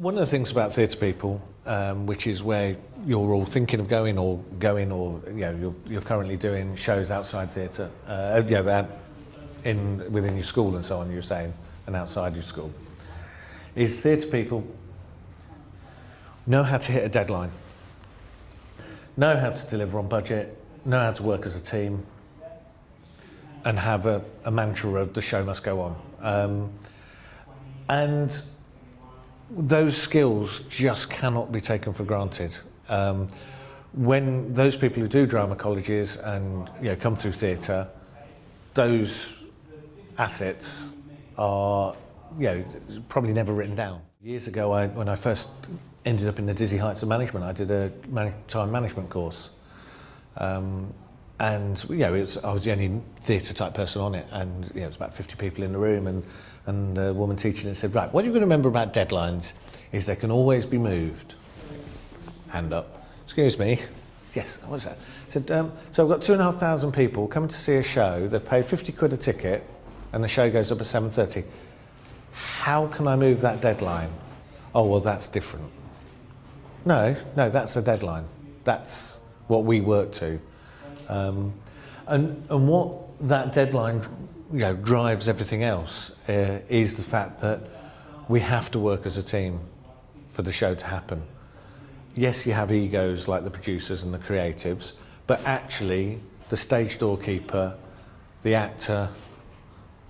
One of the things about theatre people, which is where you're all thinking of going, or you're currently doing shows outside theatre, within your school and so on. You're saying, and outside your school, is theatre people know how to hit a deadline, know how to deliver on budget, know how to work as a team, and have a mantra of the show must go on. And those skills just cannot be taken for granted. When those people who do drama colleges and come through theatre, those assets are probably never written down. Years ago, when I first ended up in the dizzy heights of management, I did a time management course. And I was the only theatre type person on it, and it was about 50 people in the room, and the woman teaching it said, right, what you're going to remember about deadlines is they can always be moved. Hand up. Excuse me. Yes, what's that? I said, so I've got 2,500 people coming to see a show. They've paid 50 quid a ticket, and the show goes up at 7:30. How can I move that deadline? Oh, well, that's different. No, that's a deadline. That's what we work to. And what that deadline drives everything else is the fact that we have to work as a team for the show to happen. Yes, you have egos like the producers and the creatives, but actually the stage doorkeeper, the actor,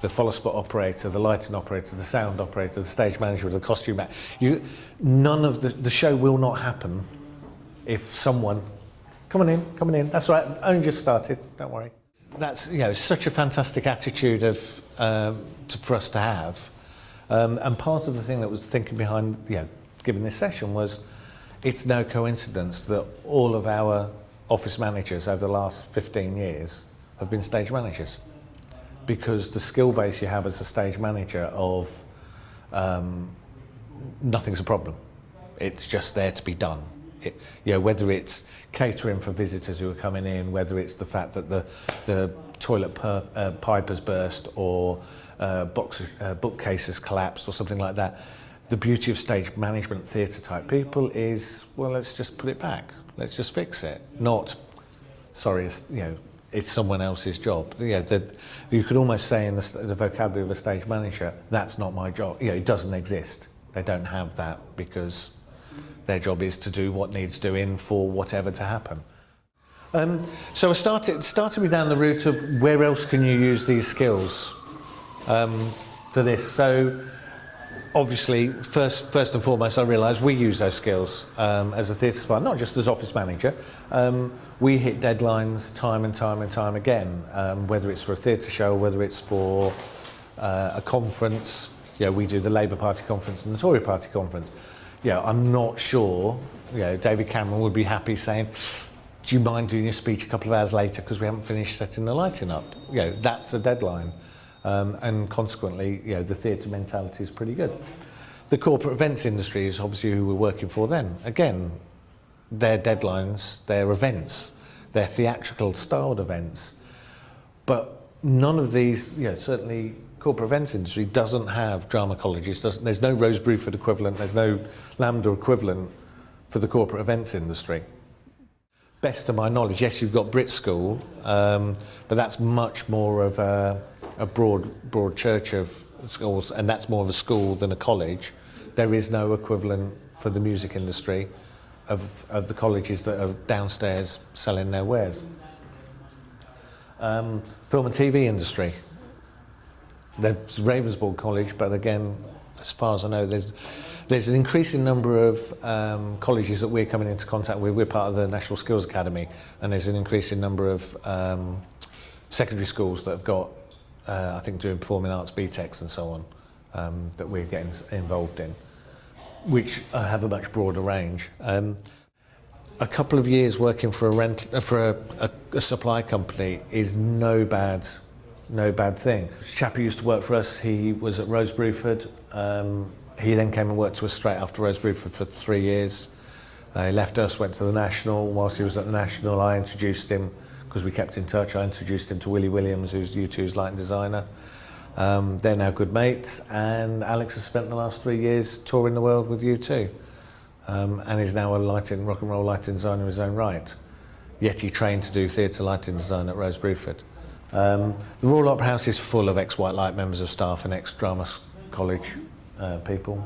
the follow spot operator, the lighting operator, the sound operator, the stage manager, the costume man, none of the show will not happen if someone, come on in, that's right, only just started, don't worry. That's such a fantastic attitude for us to have, and part of the thing that was thinking behind giving this session was it's no coincidence that all of our office managers over the last 15 years have been stage managers, because the skill base you have as a stage manager of nothing's a problem, it's just there to be done. Whether it's catering for visitors who are coming in, whether it's the fact that the toilet pipe has burst, or bookcases collapsed or something like that. The beauty of stage management theatre type people is, well, let's just put it back. Let's just fix it. Not, sorry, it's someone else's job. You could almost say in the vocabulary of a stage manager, that's not my job. It doesn't exist. They don't have that because their job is to do what needs doing for whatever to happen. So I started me down the route of where else can you use these skills for this. So obviously, first and foremost, I realised we use those skills as a theatre supplier, not just as office manager. We hit deadlines time and time again, whether it's for a theatre show, whether it's for a conference. We do the Labour Party conference and the Tory Party conference. I'm not sure, David Cameron would be happy saying, do you mind doing your speech a couple of hours later because we haven't finished setting the lighting up? That's a deadline. And consequently, the theatre mentality is pretty good. The corporate events industry is obviously who we're working for then. Again, their deadlines, their events, their theatrical styled events. But none of these, certainly corporate events industry doesn't have drama colleges. There's no Rose Bruford equivalent, there's no Lambda equivalent for the corporate events industry. Best of my knowledge, yes, you've got Brit School, but that's much more of a broad church of schools, and that's more of a school than a college. There is no equivalent for the music industry of the colleges that are downstairs selling their wares. Film and TV industry. There's Ravensbourne College, but again, as far as I know, there's an increasing number of colleges that we're coming into contact with. We're part of the National Skills Academy, and there's an increasing number of secondary schools that have got, I think, doing performing arts BTECs and so on, that we're getting involved in, which have a much broader range. A couple of years working for a supply company is no bad thing. A chap who used to work for us, he was at Rose Bruford. He then came and worked to us straight after Rose Bruford for 3 years. He left us, went to the National. Whilst he was at the National, I introduced him, because we kept in touch, I introduced him to Willie Williams, who's U2's lighting designer. They're now good mates, and Alex has spent the last 3 years touring the world with U2, and is now a rock and roll lighting designer in his own right. Yet he trained to do theatre lighting design at Rose Bruford. The Royal Opera House is full of ex-White Light members of staff and ex-Drama College people.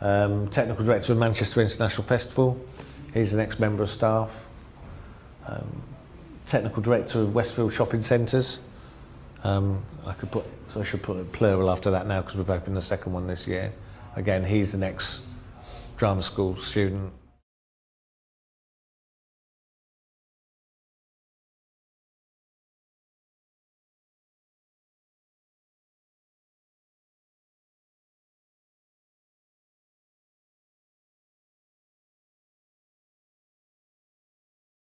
Technical director of Manchester International Festival, he's an ex-member of staff. Technical director of Westfield Shopping Centres. I should put a plural after that now because we've opened the second one this year. Again, he's an ex-drama school student.